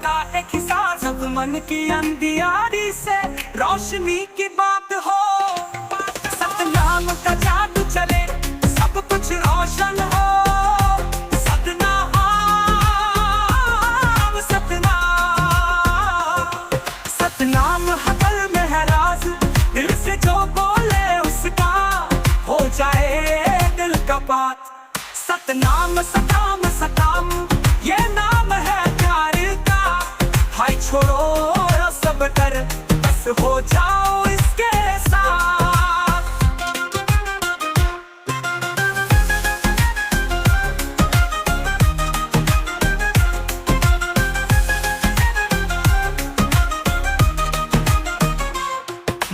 का एक हिस्सा, जब मन की अंधियारी से रोशनी की बात हो। सतनाम का जादू चले, सब कुछ रोशन हो। सतनाम सतनाम सतनाम हकल में है राज, दिल से जो बोले उसका हो जाए दिल का बात। सतनाम सतनाम सतनाम ये नाम है प्यार का। हाय छोड़ो सब डर, बस हो जाओ इसके साथ।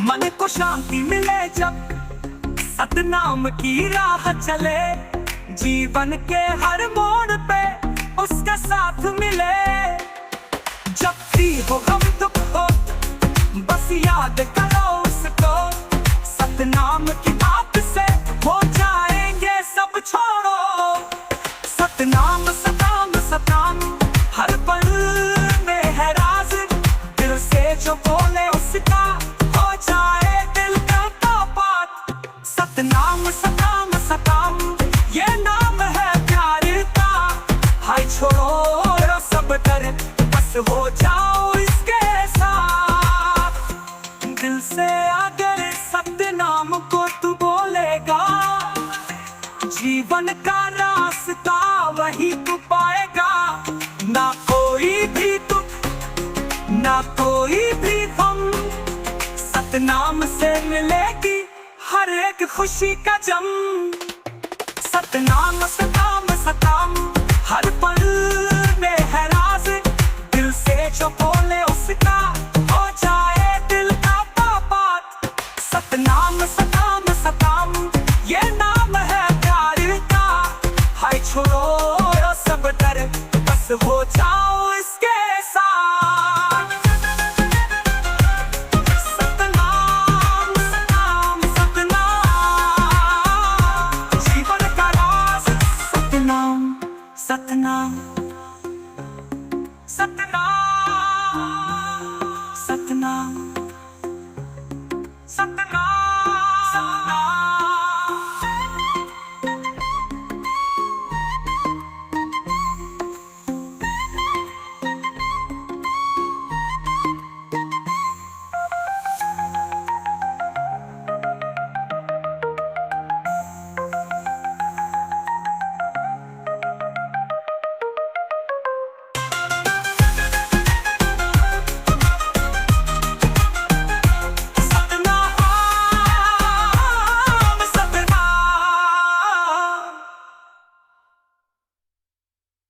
मन को शांति मिले जब सतनाम की राह चले। जीवन के हर मोड़ पे उसका साथ मिले। जब भी हो गम दुख हो, बस याद करो उसको। सतनाम की बात से हो जाएंगे सब छोड़ो। सतनाम सतनाम सतनाम हर पल में है राज, दिल से जो बोले उसका हो जाए दिल का बात। सतनाम सतनाम सतनाम ये नाम है प्यार का। हाय छोड़ो सब डर, बस हो जाओ इसके साथ। दिल से अगर सतनाम को तू बोलेगा, जीवन का रास्ता वही तू पाएगा। ना कोई भी दुख ना कोई भी गम, सतनाम से मिलेगी हर एक खुशी का जम। सतनाम सतनाम सतनाम हर पल में है राज, दिल से जो बोले उसका हो जाए दिल का बात। सतनाम सतनाम सतनाम ये नाम है प्यार का। हाय छोड़ो सब डर, बस हो जाओ इसके साथ। सतनाम सतनाम सतनाम जीवन का राज। सतनाम सतनाम सतनाम।